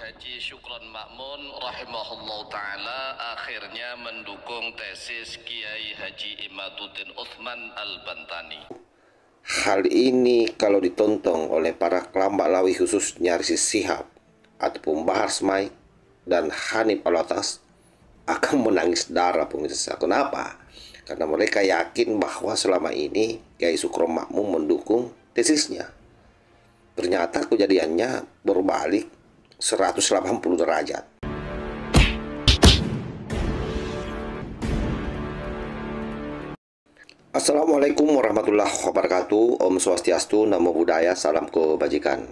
Haji Syukron Ma'mun rahimahullah ta'ala akhirnya mendukung tesis Kiai Haji Imaduddin Utsman Al-Bantani. Hal ini kalau ditonton oleh para kelambak lawi khususnya Rizik Syihab ataupun Bahar Smait dan Hanif Alatas akan menangis darah pemirsa. Kenapa? Karena mereka yakin bahwa selama ini Kiai Syukron Ma'mun mendukung tesisnya. Ternyata kejadiannya berbalik 180 derajat. Assalamualaikum warahmatullahi wabarakatuh. Om Swastiastu, Namo Buddhaya, salam kebajikan.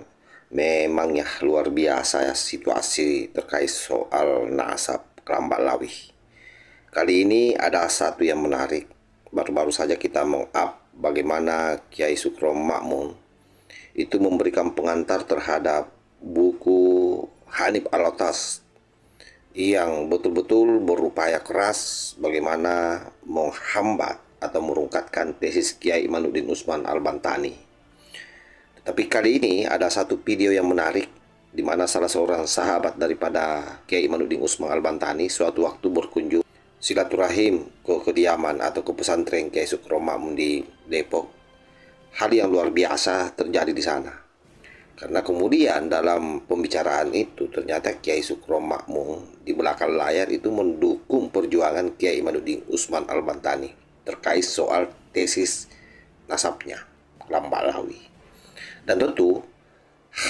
Memang ya luar biasa ya situasi terkait soal nasab kelambak lawi. Kali ini ada satu yang menarik. Baru-baru saja kita meng-up bagaimana Kiai Syukron Ma'mun itu memberikan pengantar terhadap buku Hanif Alatas yang betul-betul berupaya keras bagaimana menghambat atau merungkatkan tesis Kiai Imaduddin Utsman Al-Bantani. Tetapi kali ini ada satu video yang menarik di mana salah seorang sahabat daripada Kiai Imaduddin Utsman Al-Bantani suatu waktu berkunjung silaturahim ke kediaman atau ke pesantren Kiai Syukron Ma'mun di Depok. Hal yang luar biasa terjadi di sana. Karena kemudian dalam pembicaraan itu ternyata Kiai Syukron Ma'mun di belakang layar itu mendukung perjuangan Kiai Imaduddin Utsman Al-Bantani terkait soal tesis nasabnya kelambak lawi. Dan tentu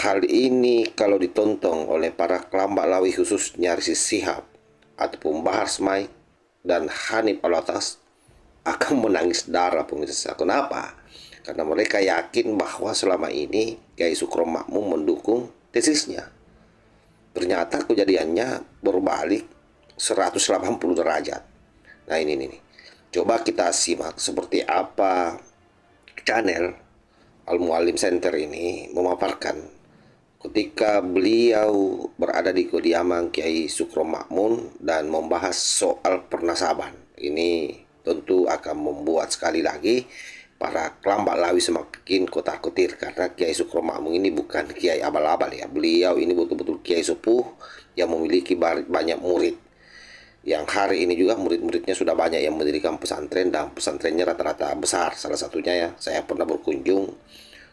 hal ini kalau ditonton oleh para kelambak lawi khususnya Rizik Syihab ataupun Bahar Smait dan Hanif Alatas akan menangis darah pemirsa. Kenapa? Karena mereka yakin bahwa selama ini Kiai Syukron Ma'mun mendukung tesisnya. Ternyata kejadiannya berbalik 180 derajat. Nah ini. Coba kita simak seperti apa channel Al-Muallim Center ini memaparkan ketika beliau berada di kediaman Kiai Syukron Ma'mun dan membahas soal pernasaban. Ini tentu akan membuat sekali lagi para kelambak lawi semakin kotak-kotir karena Kiai Syukron Ma'mun ini bukan kiai abal-abal ya. Beliau ini betul-betul kiai sepuh yang memiliki banyak murid. Yang hari ini juga murid-muridnya sudah banyak yang mendirikan pesantren dan pesantrennya rata-rata besar. Salah satunya ya, saya pernah berkunjung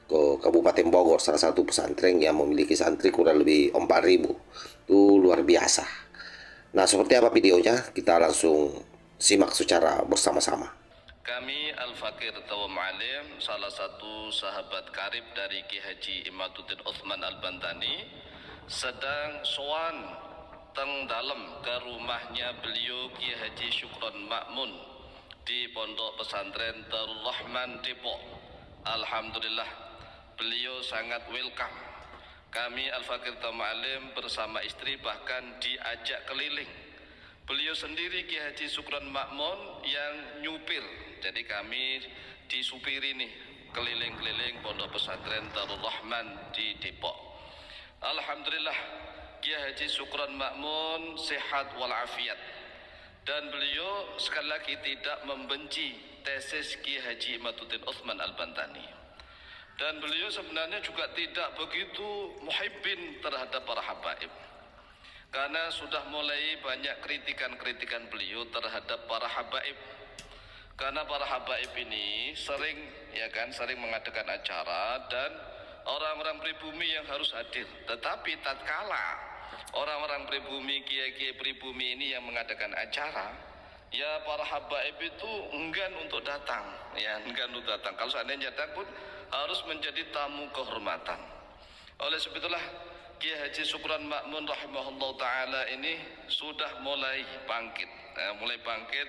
ke Kabupaten Bogor, salah satu pesantren yang memiliki santri kurang lebih 4.000. Itu luar biasa. Nah, seperti apa videonya? Kita langsung simak secara bersama-sama. Kami Al-Fakir Tawam Alim, salah satu sahabat karib dari Kiai Haji Imaduddin Utsman Al-Bantani, sedang sowan teng dalem ke rumahnya beliau Kiai Haji Syukron Ma'mun di Pondok Pesantren Darul Rahman Depok. Alhamdulillah beliau sangat welcome. Kami Al-Fakir Tawam Alim bersama istri bahkan diajak keliling. Beliau sendiri Kiai Haji Syukron Ma'mun yang nyupir. Jadi kami disupiri nih keliling-keliling Pondok Pesantren Darul Rahman di Depok. Alhamdulillah Kiai Haji Syukron Ma'mun sehat walafiat. Dan beliau sekali lagi tidak membenci tesis Kiai Haji Imaduddin Utsman Al-Bantani. Dan beliau sebenarnya juga tidak begitu muhibbin terhadap para habaib. Karena sudah mulai banyak kritikan-kritikan beliau terhadap para habaib. Karena para habaib ini sering mengadakan acara dan orang-orang pribumi yang harus hadir. Tetapi tatkala orang-orang pribumi, kiai-kiai pribumi ini yang mengadakan acara, ya para habaib itu enggan untuk datang. Kalau seandainya datang pun harus menjadi tamu kehormatan. Oleh sebab itulah Kiai Haji Syukron Ma'mun rahimahullah ta'ala ini sudah mulai bangkit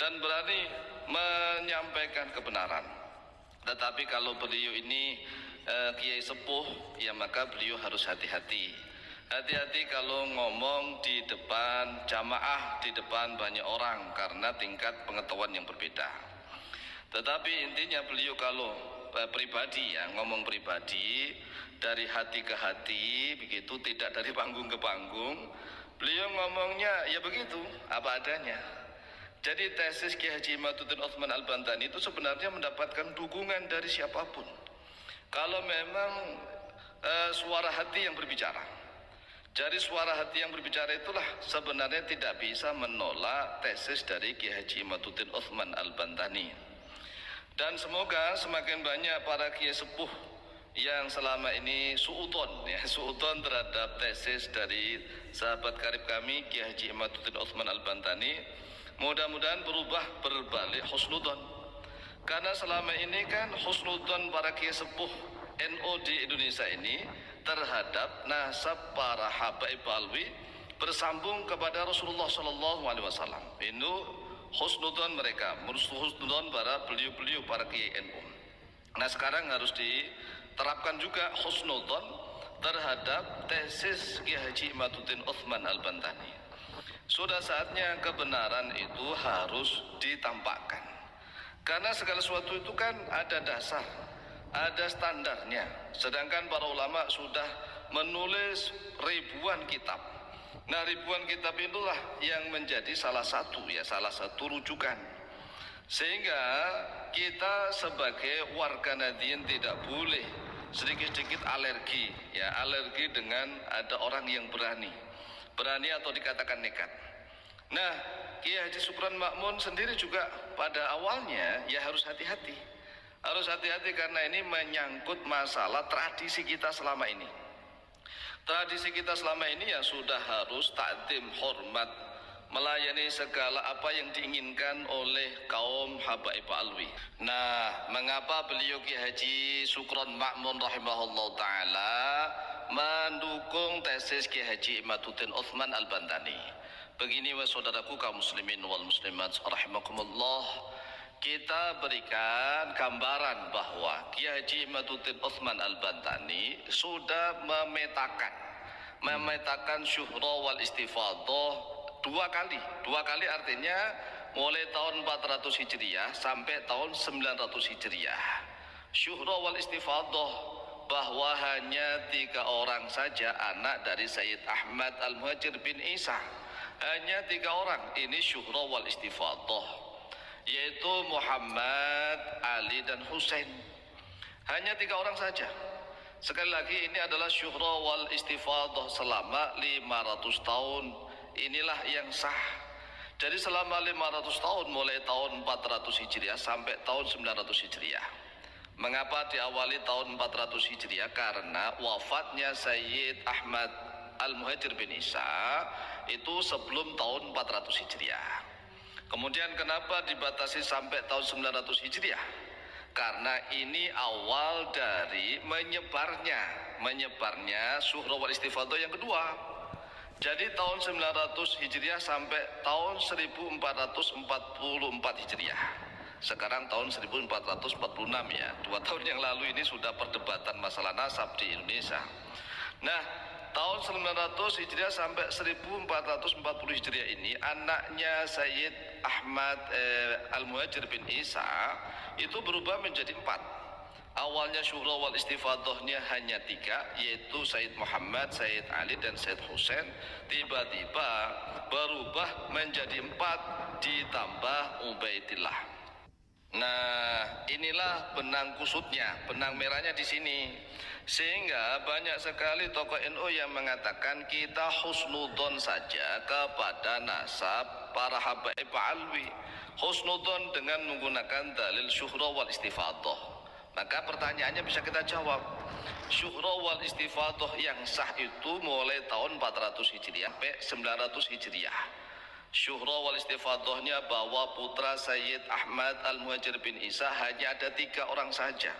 dan berani menyampaikan kebenaran. Tetapi kalau beliau ini kiai sepuh, ya maka beliau harus hati-hati. Hati-hati kalau ngomong di depan jamaah, di depan banyak orang karena tingkat pengetahuan yang berbeda. Tetapi intinya beliau kalau pribadi ya, ngomong pribadi dari hati ke hati, begitu, tidak dari panggung ke panggung. Beliau ngomongnya ya begitu, apa adanya. Jadi tesis Kiai Haji Imaduddin Utsman Al-Bantani itu sebenarnya mendapatkan dukungan dari siapapun. Kalau memang suara hati yang berbicara. Dari suara hati yang berbicara itulah sebenarnya tidak bisa menolak tesis dari Kiai Haji Imaduddin Utsman Al-Bantani. Dan semoga semakin banyak para kiai sepuh yang selama ini suudon terhadap tesis dari sahabat karib kami Kiai Haji Imaduddin Utsman Al-Bantani, mudah-mudahan berubah berbalik husnudon. Karena selama ini kan husnudon para kiai sepuh NU di Indonesia ini terhadap nasab para habaib alwi bersambung kepada Rasulullah Shallallahu Alaihi Wasallam. Itu husnudon mereka, husnudon para beliau-beliau para kiai NU. Nah sekarang harus diterapkan juga husnudon terhadap tesis Kiai Haji Imaduddin Utsman Al-Bantani. Sudah saatnya kebenaran itu harus ditampakkan. Karena segala sesuatu itu kan ada dasar, ada standarnya. Sedangkan para ulama sudah menulis ribuan kitab. Nah ribuan kitab itulah yang menjadi salah satu rujukan. Sehingga kita sebagai warga Nahdliyin tidak boleh sedikit-sedikit alergi dengan ada orang yang berani atau dikatakan nekat. Nah Kiai Haji Supran Makmun sendiri juga pada awalnya ya harus hati-hati. Harus hati-hati karena ini menyangkut masalah tradisi kita selama ini. Tradisi kita selama ini ya sudah harus takdim, hormat, melayani segala apa yang diinginkan oleh kaum habaib alwi. Nah, mengapa beliau Kiai Haji Supran Makmun rahimahullah ta'ala mendukung tesis Kiai Haji Imaduddin Utsman Al-Bantani? Begini saudaraku kaum muslimin wal muslimat rahimakumullah, kita berikan gambaran bahwa Kiai Haji Imaduddin Utsman Al-Bantani sudah memetakan syuhra wal istifadah dua kali artinya mulai tahun 400 Hijriah sampai tahun 900 Hijriah. Syuhra wal istifadah bahwa hanya 3 orang saja anak dari Sayyid Ahmad Al-Muhajir bin Isa. Hanya 3 orang ini syuhra wal istifadah, yaitu Muhammad, Ali dan Husain. Hanya 3 orang saja. Sekali lagi ini adalah syuhra wal istifadah selama 500 tahun. Inilah yang sah. Jadi selama 500 tahun mulai tahun 400 Hijriah sampai tahun 900 Hijriah. Mengapa diawali tahun 400 Hijriah? Karena wafatnya Sayyid Ahmad Al-Muhajir bin Isa itu sebelum tahun 400 Hijriah. Kemudian kenapa dibatasi sampai tahun 900 Hijriah? Karena ini awal dari menyebarnya syuhra wal istifadah yang kedua. Jadi tahun 900 Hijriah sampai tahun 1444 Hijriah. Sekarang tahun 1446 ya. 2 tahun yang lalu ini sudah perdebatan masalah nasab di Indonesia. Nah, tahun 900 Hijriah sampai 1440 Hijriah ini anaknya Sayyid Ahmad Al-Muhajir bin Isa itu berubah menjadi 4. Awalnya syuhra wal istifadahnya hanya 3, yaitu Sayyid Muhammad, Sayyid Ali dan Sayyid Husain. Tiba-tiba berubah menjadi 4 ditambah Ubaidillah. Nah, inilah benang kusutnya, benang merahnya di sini. Sehingga banyak sekali tokoh NU yang mengatakan kita husnudon saja kepada nasab para habaib alwi. Husnudon dengan menggunakan dalil syuhra wal istifadah. Maka pertanyaannya bisa kita jawab. Syuhra wal istifadah yang sah itu mulai tahun 400 Hijriah sampai 900 Hijriah. Syuhra wal istifadahnya bahwa putra Sayyid Ahmad Al-Muhajir bin Isa hanya ada 3 orang saja,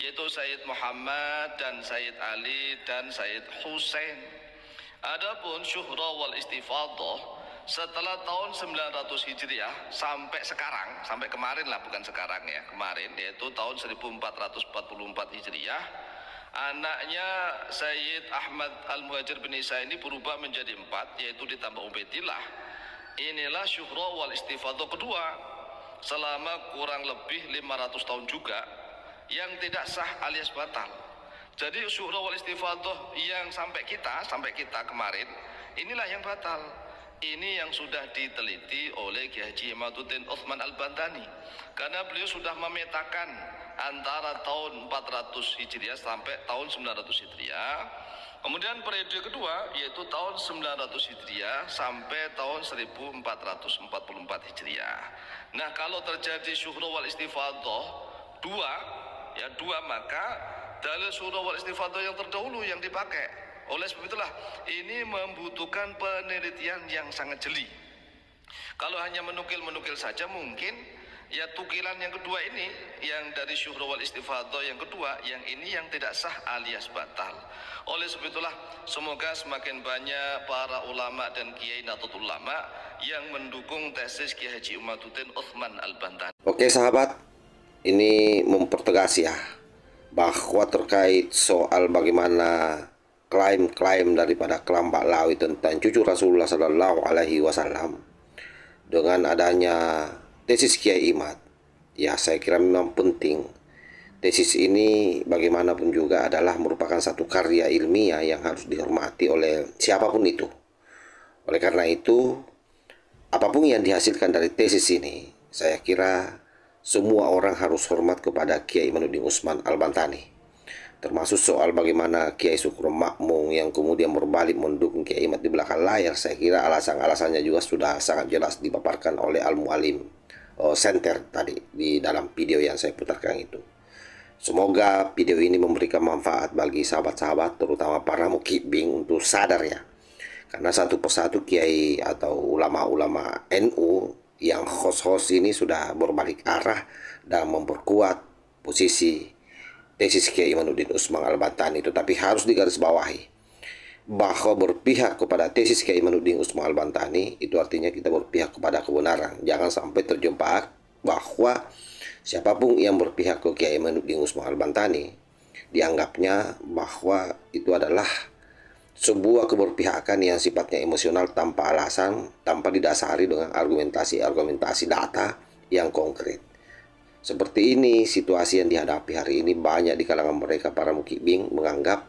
yaitu Sayyid Muhammad dan Sayyid Ali dan Sayyid Husain. Adapun syuhra wal istifadah setelah tahun 900 Hijriah sampai sekarang, sampai kemarin lah, bukan sekarang ya, kemarin, yaitu tahun 1444 Hijriah, anaknya Sayyid Ahmad Al-Muhajir bin Isa ini berubah menjadi 4, yaitu ditambah Ubaidillah. Inilah syuhra wal istifadah kedua selama kurang lebih 500 tahun juga yang tidak sah alias batal. Jadi syuhra wal istifadah yang sampai kita kemarin inilah yang batal. Ini yang sudah diteliti oleh Kiai Haji Imaduddin Utsman Al-Bantani, karena beliau sudah memetakan antara tahun 400 Hijriah sampai tahun 900 Hijriah. Kemudian periode kedua yaitu tahun 900 Hijriah sampai tahun 1444 Hijriah. Nah, kalau terjadi syuhra wal istifadhah dua, maka dalil syuhra wal istifadhah yang terdahulu yang dipakai. Oleh sebab itulah ini membutuhkan penelitian yang sangat jeli. Kalau hanya menukil saja mungkin ya tukilan yang kedua ini yang dari syuhra wal istifadhah yang kedua yang ini yang tidak sah alias batal. Oleh sebab itulah semoga semakin banyak para ulama dan kiai Nahdlatul Ulama yang mendukung tesis Kiai Haji Imaduddin Utsman Al-Bantani. Oke sahabat, ini mempertegas ya bahwa terkait soal bagaimana klaim-klaim daripada Kelambak Lawi tentang cucu Rasulullah Sallallahu Alaihi Wasallam dengan adanya tesis Kiai Imad, ya saya kira memang penting. Tesis ini bagaimanapun juga adalah merupakan satu karya ilmiah yang harus dihormati oleh siapapun itu. Oleh karena itu, apapun yang dihasilkan dari tesis ini, saya kira semua orang harus hormat kepada Kiai Imaduddin Utsman Al-Bantani. Termasuk soal bagaimana Kiai Sukron Makmum yang kemudian berbalik mendukung Kiai Imad di belakang layar. Saya kira alasan-alasannya juga sudah sangat jelas dipaparkan oleh Al-Mu'alim Center tadi di dalam video yang saya putarkan itu. Semoga video ini memberikan manfaat bagi sahabat-sahabat, terutama para mukibing untuk sadar ya. Karena satu persatu kiai atau ulama-ulama NU yang host-host ini sudah berbalik arah dan memperkuat posisi tesis Kiai Imaduddin Utsman Al-Bantani. Tetapi harus digarisbawahi bahwa berpihak kepada tesis Kiai Imaduddin Utsman Al-Bantani itu artinya kita berpihak kepada kebenaran. Jangan sampai terjebak bahwa siapapun yang berpihak ke Kiai Imaduddin Utsman Al-Bantani dianggapnya bahwa itu adalah sebuah keberpihakan yang sifatnya emosional tanpa alasan, tanpa didasari dengan argumentasi data yang konkret. Seperti ini situasi yang dihadapi hari ini, banyak di kalangan mereka para mukibing menganggap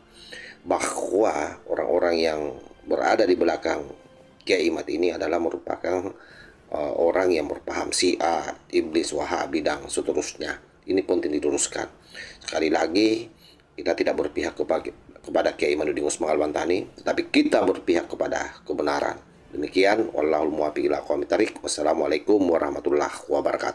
bahwa orang-orang yang berada di belakang Kiai Imad ini adalah merupakan orang yang berpaham Syiah, iblis, Wahabi dan seterusnya. Ini penting diluruskan. Sekali lagi, kita tidak berpihak kepada Kiai Imaduddin Utsman Al-Bantani, tetapi kita berpihak kepada kebenaran. Demikian, wallahul muwaffiq ila aqwamit thariq. Wassalamualaikum warahmatullahi wabarakatuh.